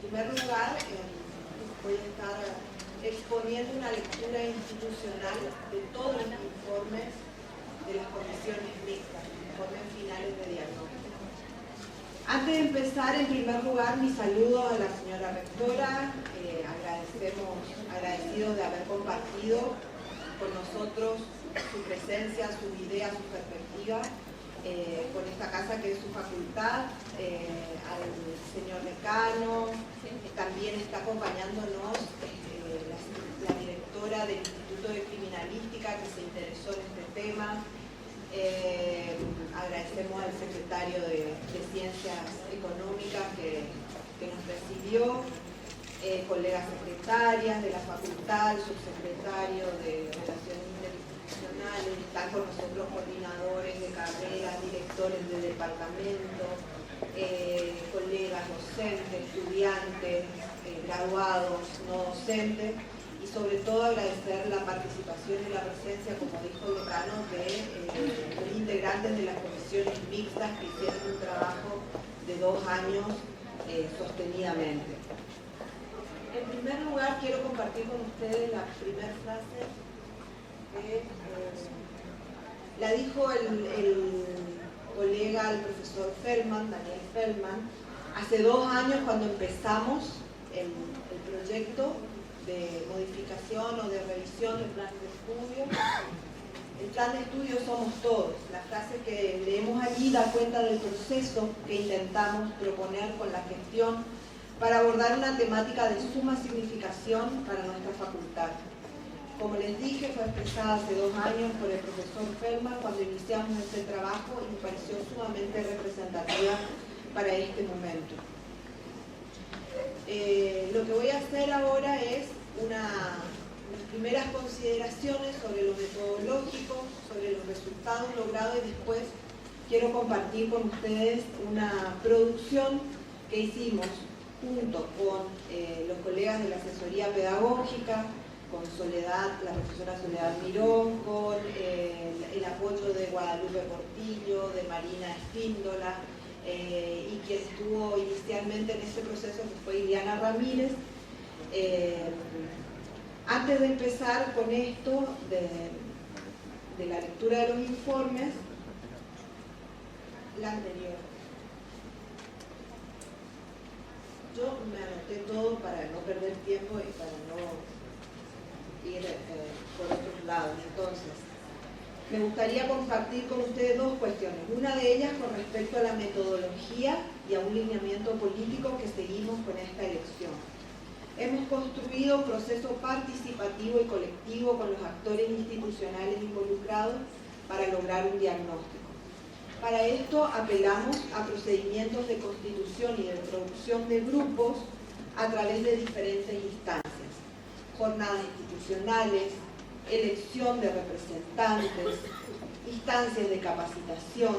primer lugar, voy a estar exponiendo una lectura institucional de todos los informes de las comisiones mixtas, informes finales de diagnóstico. Antes de empezar, en primer lugar, mi saludo a la señora rectora, agradecidos de haber compartido con nosotros su presencia, sus ideas, su perspectiva, con esta casa que es su facultad, al señor decano, también está acompañándonos la directora del Instituto de Criminalística que se interesó en este tema. Agradecemos al secretario de Ciencias Económicas que nos recibió, colegas secretarias de la facultad, el subsecretario de Relaciones Interinstitucionales, están con nosotros coordinadores de carreras, directores de departamento, colegas docentes, estudiantes, graduados, no docentes, y sobre todo agradecer la participación y la presencia, como dijo el decano, de los integrantes de las comisiones mixtas que hicieron un trabajo de 2 años sostenidamente. En primer lugar, quiero compartir con ustedes la primera frase que la dijo el colega, el profesor Feldman, Daniel Feldman, hace 2 años cuando empezamos el proyecto de modificación o de revisión del plan de estudio. El plan de estudio somos todos. La frase que leemos allí da cuenta del proceso que intentamos proponer con la gestión para abordar una temática de suma significación para nuestra facultad. Como les dije, fue expresada hace 2 años por el profesor Feldman cuando iniciamos este trabajo y me pareció sumamente representativa para este momento. Lo que voy a hacer ahora es unas primeras consideraciones sobre lo metodológico, sobre los resultados logrados, y después quiero compartir con ustedes una producción que hicimos junto con los colegas de la asesoría pedagógica, con Soledad, la profesora Soledad Mirón, con el apoyo de Guadalupe Portillo, de Marina Espíndola, y quien estuvo inicialmente en este proceso, que fue Iliana Ramírez. Antes de empezar con esto de la lectura de los informes, la anterior. Yo me anoté todo para no perder tiempo y para no ir por otros lados. Entonces, me gustaría compartir con ustedes 2 cuestiones. Una de ellas con respecto a la metodología y a un lineamiento político que seguimos con esta elección. Hemos construido un proceso participativo y colectivo con los actores institucionales involucrados para lograr un diagnóstico. Para esto apelamos a procedimientos de constitución y de producción de grupos a través de diferentes instancias: jornadas institucionales, elección de representantes, instancias de capacitación,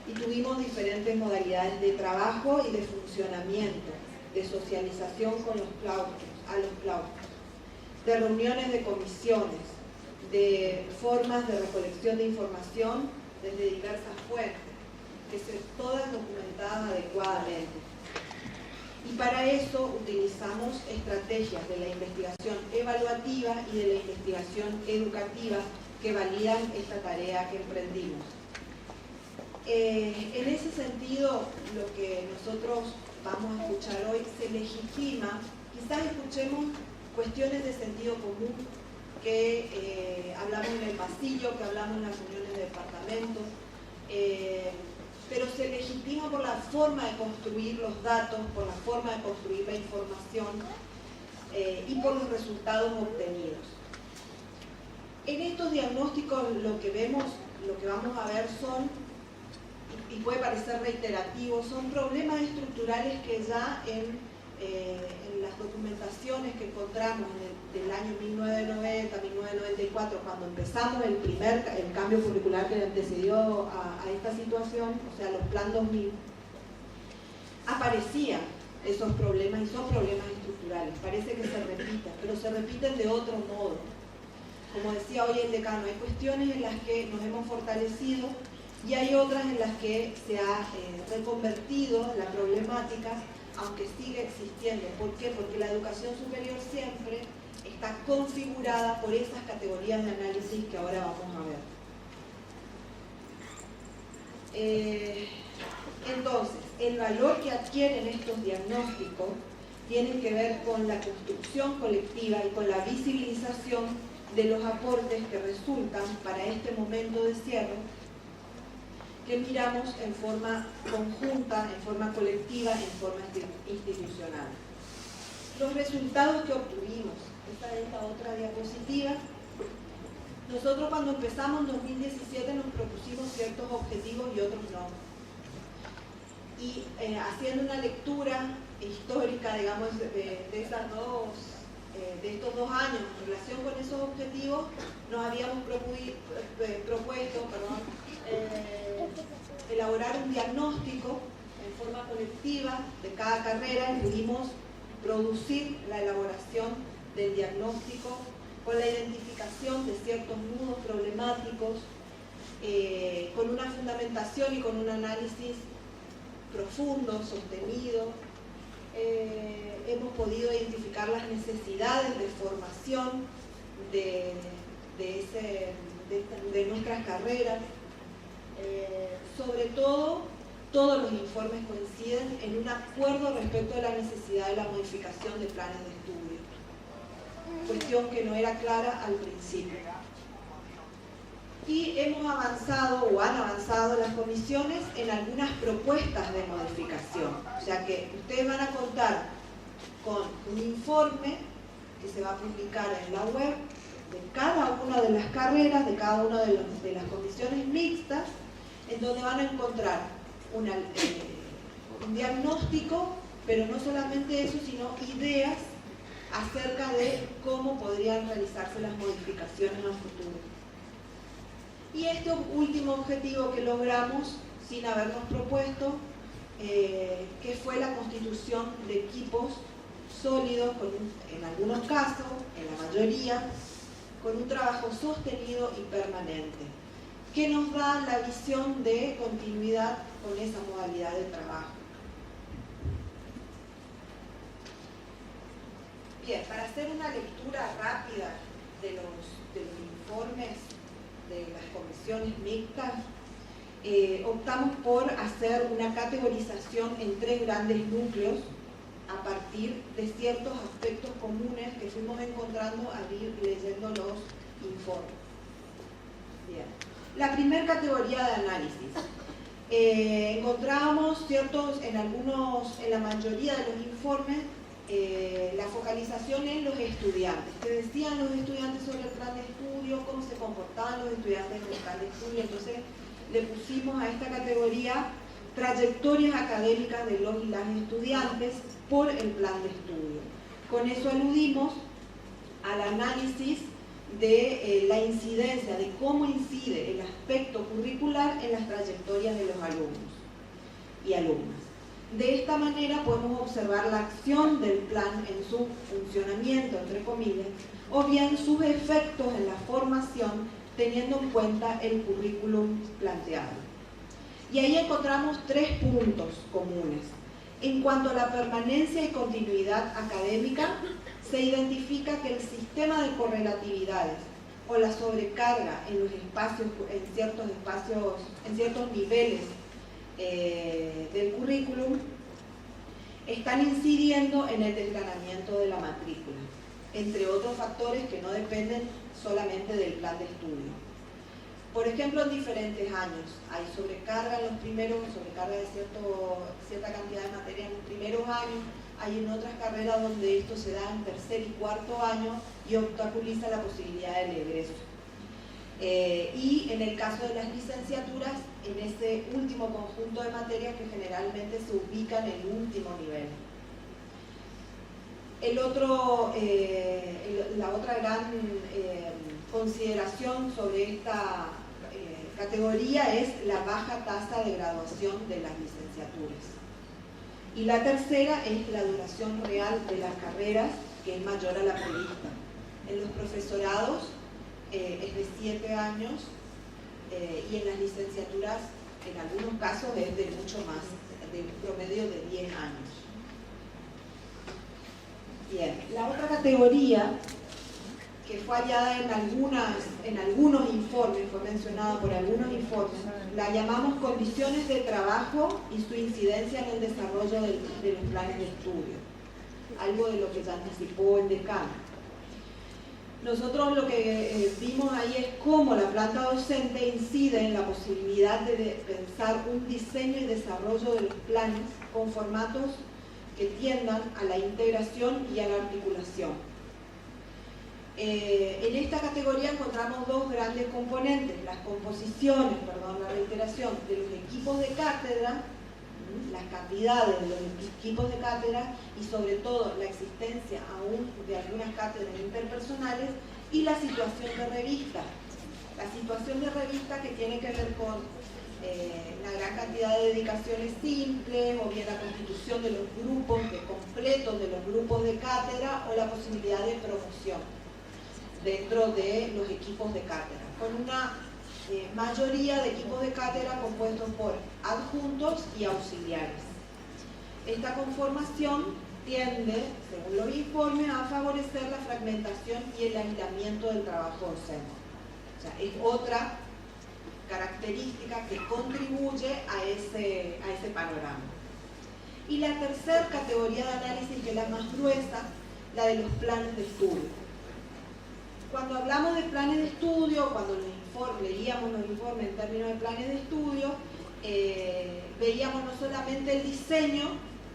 y tuvimos diferentes modalidades de trabajo y de funcionamiento, de socialización con los claustros, de reuniones de comisiones, de formas de recolección de información desde diversas fuentes, que se todas documentadas adecuadamente. Y para eso utilizamos estrategias de la investigación evaluativa y de la investigación educativa que validan esta tarea que emprendimos. En ese sentido, lo que nosotros vamos a escuchar hoy se legitima. Quizás escuchemos cuestiones de sentido común que hablamos en el pasillo, que hablamos en las reuniones de departamento, pero se legitima por la forma de construir los datos, por la forma de construir la información y por los resultados obtenidos. En estos diagnósticos lo que vamos a ver son, y puede parecer reiterativo, son problemas estructurales que ya en las documentaciones que encontramos del año 1990, 1994, cuando empezamos el cambio curricular que antecedió a esta situación, o sea, los Plan 2000, aparecían esos problemas, y son problemas estructurales. Parece que se repiten, pero se repiten de otro modo. Como decía hoy el decano, hay cuestiones en las que nos hemos fortalecido y hay otras en las que se ha reconvertido la problemática aunque sigue existiendo. ¿Por qué? Porque la educación superior siempre está configurada por esas categorías de análisis que ahora vamos a ver. Entonces, el valor que adquieren estos diagnósticos tiene que ver con la construcción colectiva y con la visibilización de los aportes que resultan para este momento de cierre, que miramos en forma conjunta, en forma colectiva, en forma institucional. Los resultados que obtuvimos, esta es la otra diapositiva. Nosotros cuando empezamos en 2017 nos propusimos ciertos objetivos y otros no. Y haciendo una lectura histórica, digamos, de estos 2 años en relación con esos objetivos, nos habíamos propuesto elaborar un diagnóstico en forma colectiva de cada carrera y pudimos producir la elaboración del diagnóstico con la identificación de ciertos nudos problemáticos, con una fundamentación y con un análisis profundo, sostenido. Hemos podido identificar las necesidades de formación de nuestras carreras. Sobre todo, todos los informes coinciden en un acuerdo respecto a la necesidad de la modificación de planes de estudio, cuestión que no era clara al principio. Y hemos avanzado, o han avanzado las comisiones, en algunas propuestas de modificación. O sea que ustedes van a contar con un informe que se va a publicar en la web de cada una de las carreras, de cada una de las comisiones mixtas, en donde van a encontrar un diagnóstico, pero no solamente eso, sino ideas acerca de cómo podrían realizarse las modificaciones a futuro. Y este último objetivo que logramos sin habernos propuesto, que fue la constitución de equipos sólidos, en algunos casos, en la mayoría, con un trabajo sostenido y permanente, que nos da la visión de continuidad con esa modalidad de trabajo. Bien, para hacer una lectura rápida de los informes de las comisiones mixtas, optamos por hacer una categorización en 3 grandes núcleos a partir de ciertos aspectos comunes que fuimos encontrando al ir leyendo los informes. Bien. La primera categoría de análisis. Encontrábamos en la mayoría de los informes, la focalización en los estudiantes. ¿Qué decían los estudiantes sobre el plan de estudio? ¿Cómo se comportaban los estudiantes en el plan de estudio? Entonces le pusimos a esta categoría trayectorias académicas de los y las estudiantes por el plan de estudio. Con eso aludimos al análisis de la incidencia, de cómo incide el aspecto curricular en las trayectorias de los alumnos y alumnas. De esta manera podemos observar la acción del plan en su funcionamiento, entre comillas, o bien sus efectos en la formación, teniendo en cuenta el currículum planteado. Y ahí encontramos 3 puntos comunes. En cuanto a la permanencia y continuidad académica, se identifica que el sistema de correlatividades o la sobrecarga en los espacios, en ciertos niveles del currículum, están incidiendo en el desgranamiento de la matrícula, entre otros factores que no dependen solamente del plan de estudio. Por ejemplo, en diferentes años hay sobrecarga en los primeros, sobrecarga de cierta cantidad de materia en los primeros años, hay en otras carreras donde esto se da en tercer y cuarto año y obstaculiza la posibilidad del egreso. Y en el caso de las licenciaturas, en ese último conjunto de materias que generalmente se ubican en el último nivel. La otra gran consideración sobre esta categoría es la baja tasa de graduación de las licenciaturas. Y la tercera es la duración real de las carreras, que es mayor a la prevista. En los profesorados es de 7 años y en las licenciaturas en algunos casos es de mucho más, de un promedio de 10 años. Bien, la otra categoría que fue hallada en algunos informes, fue mencionada por algunos informes, la llamamos condiciones de trabajo y su incidencia en el desarrollo de los planes de estudio. Algo de lo que ya anticipó el decano. Nosotros lo que vimos ahí es cómo la planta docente incide en la posibilidad de pensar un diseño y desarrollo de los planes con formatos que tiendan a la integración y a la articulación. En esta categoría encontramos dos grandes componentes, las composiciones, la reiteración de los equipos de cátedra, las cantidades de los equipos de cátedra y sobre todo la existencia aún de algunas cátedras interpersonales y la situación de revista. La situación de revista que tiene que ver con una gran cantidad de dedicaciones simples o bien la constitución de los grupos completos de los grupos de cátedra o la posibilidad de promoción dentro de los equipos de cátedra, con una mayoría de equipos de cátedra compuestos por adjuntos y auxiliares. Esta conformación tiende, según los informes, a favorecer la fragmentación y el aislamiento del trabajo docente. O sea, es otra característica que contribuye a ese panorama. Y la tercera categoría de análisis, que es la más gruesa, la de los planes de estudio. Cuando hablamos de planes de estudio, cuando leíamos los informes en términos de planes de estudio, veíamos no solamente el diseño,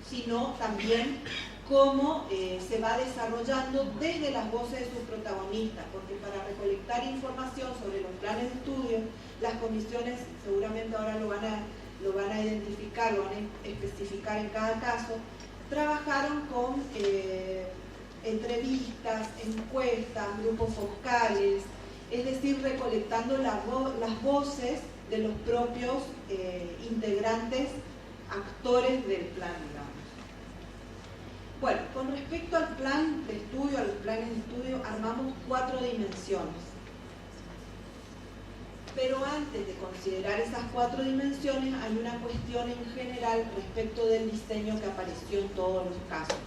sino también cómo se va desarrollando desde las voces de sus protagonistas, porque para recolectar información sobre los planes de estudio, las comisiones, seguramente ahora lo van a identificar, lo van a especificar en cada caso, trabajaron con entrevistas, encuestas, grupos focales, es decir, recolectando las voces de los propios integrantes, actores del plan, digamos. Bueno, con respecto al plan de estudio, a los planes de estudio, armamos 4 dimensiones. Pero antes de considerar esas 4 dimensiones, hay una cuestión en general respecto del diseño que apareció en todos los casos.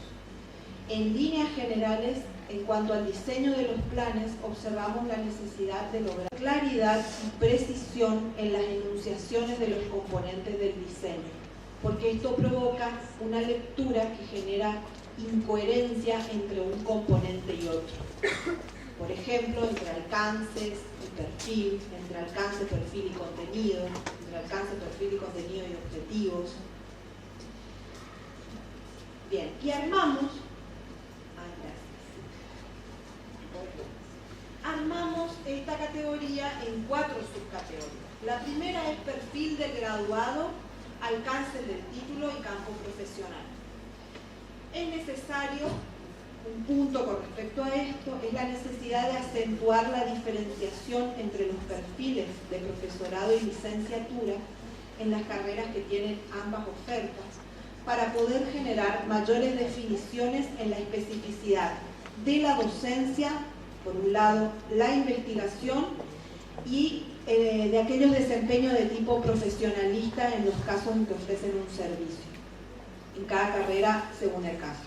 En líneas generales, en cuanto al diseño de los planes, observamos la necesidad de lograr claridad y precisión en las enunciaciones de los componentes del diseño, porque esto provoca una lectura que genera incoherencia entre un componente y otro. Por ejemplo, entre alcances y perfil, entre alcance, perfil y contenido, entre alcance, perfil y contenido y objetivos. Bien, y armamos esta categoría en 4 subcategorías. La primera es perfil del graduado, alcance del título y campo profesional. Es necesario, un punto con respecto a esto, es la necesidad de acentuar la diferenciación entre los perfiles de profesorado y licenciatura en las carreras que tienen ambas ofertas, para poder generar mayores definiciones en la especificidad de la docencia, por un lado, la investigación y de aquellos desempeños de tipo profesionalista en los casos en que ofrecen un servicio, en cada carrera según el caso.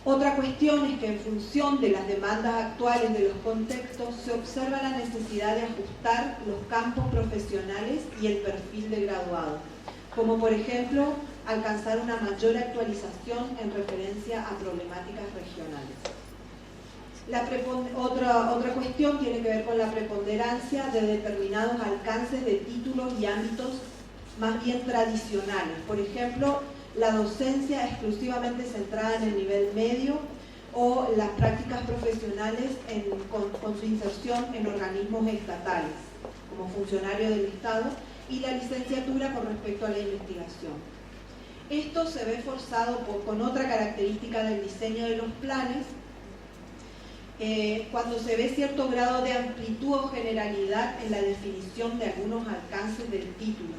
Otra cuestión es que en función de las demandas actuales de los contextos se observa la necesidad de ajustar los campos profesionales y el perfil de graduado, como por ejemplo alcanzar una mayor actualización en referencia a problemáticas regionales. Otra cuestión tiene que ver con la preponderancia de determinados alcances de títulos y ámbitos más bien tradicionales. Por ejemplo, la docencia exclusivamente centrada en el nivel medio o las prácticas profesionales con su inserción en organismos estatales, como funcionario del Estado, y la licenciatura con respecto a la investigación. Esto se ve forzado con otra característica del diseño de los planes, cuando se ve cierto grado de amplitud o generalidad en la definición de algunos alcances del título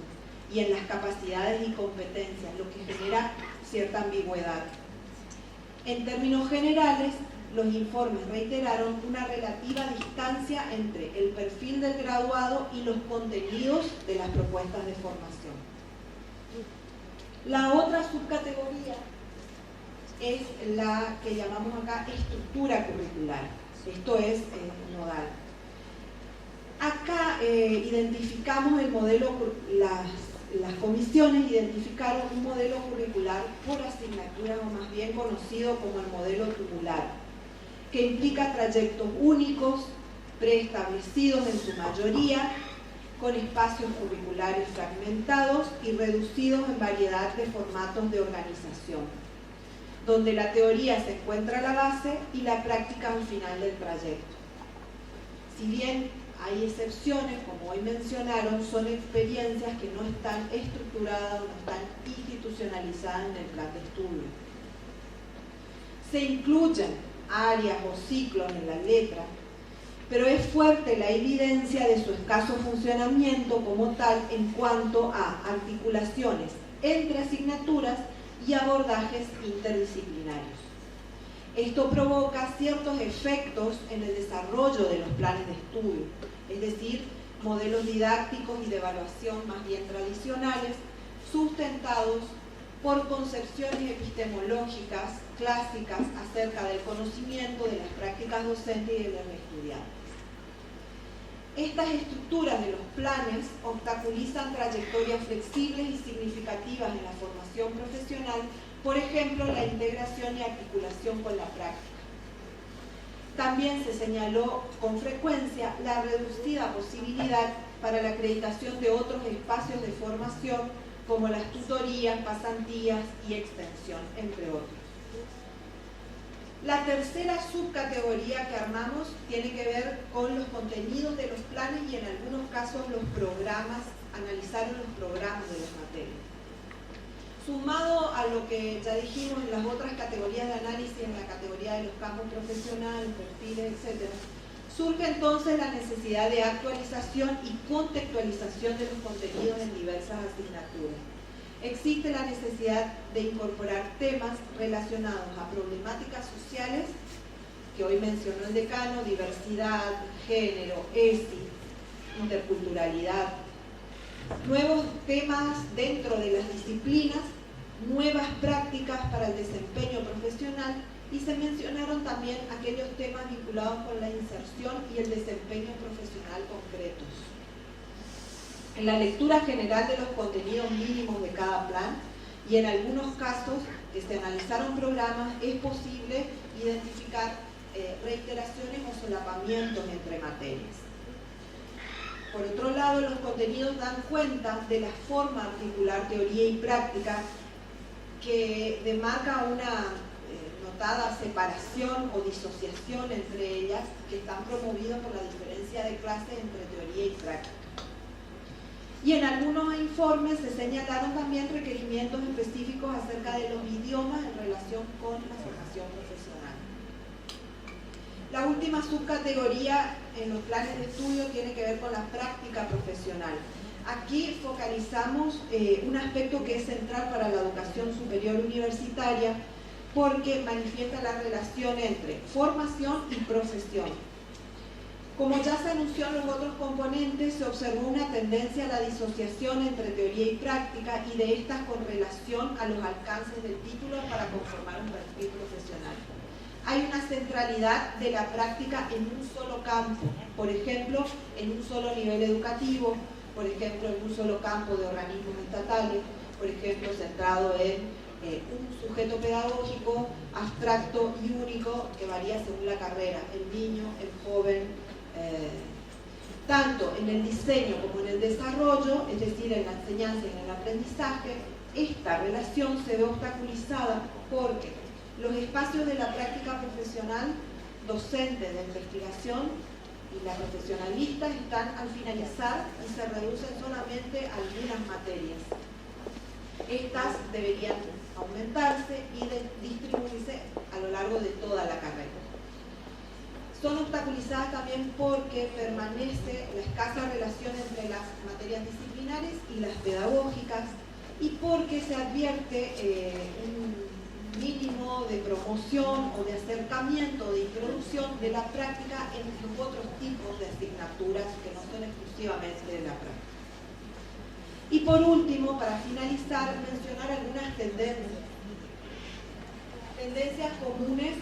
y en las capacidades y competencias, lo que genera cierta ambigüedad. En términos generales, los informes reiteraron una relativa distancia entre el perfil del graduado y los contenidos de las propuestas de formación. La otra subcategoría es la que llamamos acá estructura curricular. Esto es nodal. Acá identificamos el modelo, las comisiones identificaron un modelo curricular por asignatura, o más bien conocido como el modelo tubular, que implica trayectos únicos, preestablecidos en su mayoría, con espacios curriculares fragmentados y reducidos en variedad de formatos de organización, donde la teoría se encuentra a la base y la práctica al final del trayecto. Si bien hay excepciones, como hoy mencionaron, son experiencias que no están estructuradas o no están institucionalizadas en el plan de estudio. Se incluyen áreas o ciclos en la letra, pero es fuerte la evidencia de su escaso funcionamiento como tal en cuanto a articulaciones entre asignaturas y abordajes interdisciplinarios. Esto provoca ciertos efectos en el desarrollo de los planes de estudio, es decir, modelos didácticos y de evaluación más bien tradicionales, sustentados por concepciones epistemológicas clásicas acerca del conocimiento, de las prácticas docentes y de los estudiantes. Estas estructuras de los planes obstaculizan trayectorias flexibles y significativas en la formación profesional, por ejemplo, la integración y articulación con la práctica. También se señaló con frecuencia la reducida posibilidad para la acreditación de otros espacios de formación, como las tutorías, pasantías y extensión, entre otros. La tercera subcategoría que armamos tiene que ver con los contenidos de los planes y en algunos casos los programas, analizaron los programas de las materias. Sumado a lo que ya dijimos en las otras categorías de análisis, en la categoría de los campos profesionales, perfiles, etc., surge entonces la necesidad de actualización y contextualización de los contenidos en diversas asignaturas. Existe la necesidad de incorporar temas relacionados a problemáticas sociales, que hoy mencionó el decano, diversidad, género, ESI, interculturalidad, nuevos temas dentro de las disciplinas, nuevas prácticas para el desempeño profesional, y se mencionaron también aquellos temas vinculados con la inserción y el desempeño profesional concretos. En la lectura general de los contenidos mínimos de cada plan y en algunos casos que se analizaron programas, es posible identificar reiteraciones o solapamientos entre materias. Por otro lado, los contenidos dan cuenta de la forma de articular teoría y práctica que demarca una notada separación o disociación entre ellas, que están promovidos por la diferencia de clase entre teoría y práctica. Y en algunos informes se señalaron también requerimientos específicos acerca de los idiomas en relación con la formación profesional. La última subcategoría en los planes de estudio tiene que ver con la práctica profesional. Aquí focalizamos un aspecto que es central para la educación superior universitaria, porque manifiesta la relación entre formación y profesión. Como ya se anunció en los otros componentes, se observó una tendencia a la disociación entre teoría y práctica y de estas con relación a los alcances del título para conformar un perfil profesional. Hay una centralidad de la práctica en un solo campo, por ejemplo, en un solo nivel educativo, por ejemplo, en un solo campo de organismos estatales, por ejemplo, centrado en un sujeto pedagógico abstracto y único que varía según la carrera, el niño, el joven, tanto en el diseño como en el desarrollo, es decir, en la enseñanza y en el aprendizaje. Esta relación se ve obstaculizada porque los espacios de la práctica profesional, docente de investigación y la profesionalista están al finalizar y se reducen solamente a algunas materias. Estas deberían aumentarse y distribuirse a lo largo de toda la carrera. Son obstaculizadas también porque permanece la escasa relación entre las materias disciplinares y las pedagógicas, y porque se advierte un mínimo de promoción o de acercamiento, de introducción de la práctica en los otros tipos de asignaturas que no son exclusivamente de la práctica. Y por último, para finalizar, mencionar algunas tendencias. tendencias comunes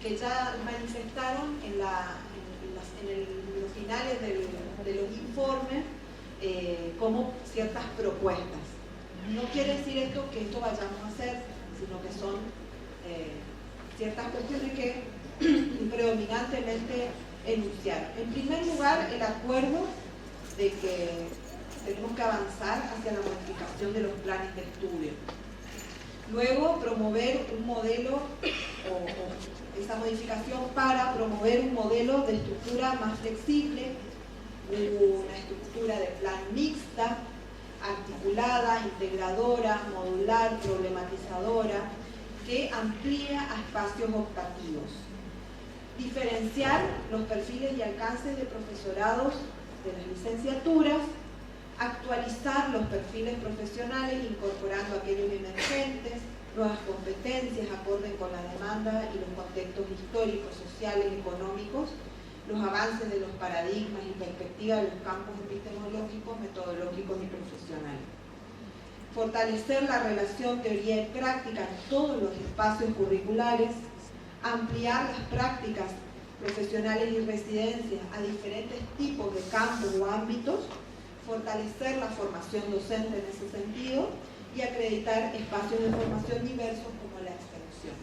que ya manifestaron en los finales de los informes como ciertas propuestas. No quiere decir esto que esto vayamos a hacer, sino que son ciertas cuestiones que predominantemente enunciaron. En primer lugar, el acuerdo de que tenemos que avanzar hacia la modificación de los planes de estudio. Luego, promover un modelo, o esa modificación para promover un modelo de estructura más flexible, una estructura de plan mixta, articulada, integradora, modular, problematizadora, que amplía a espacios optativos. Diferenciar los perfiles y alcances de profesorados de las licenciaturas, actualizar los perfiles profesionales incorporando aquellos emergentes, nuevas competencias acorde con la demanda y los contextos históricos, sociales, económicos, los avances de los paradigmas y perspectivas de los campos epistemológicos, metodológicos y profesionales. Fortalecer la relación teoría y práctica en todos los espacios curriculares, ampliar las prácticas profesionales y residencias a diferentes tipos de campos o ámbitos, fortalecer la formación docente en ese sentido y acreditar espacios de formación diversos como la extensión.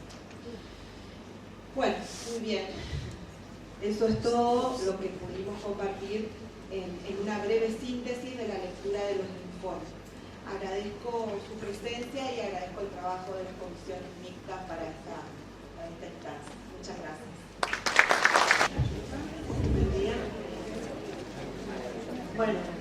Bueno, muy bien. Eso es todo lo que pudimos compartir en una breve síntesis de la lectura de los informes. Agradezco su presencia y agradezco el trabajo de las comisiones mixtas para esta instancia. Muchas gracias. Bueno.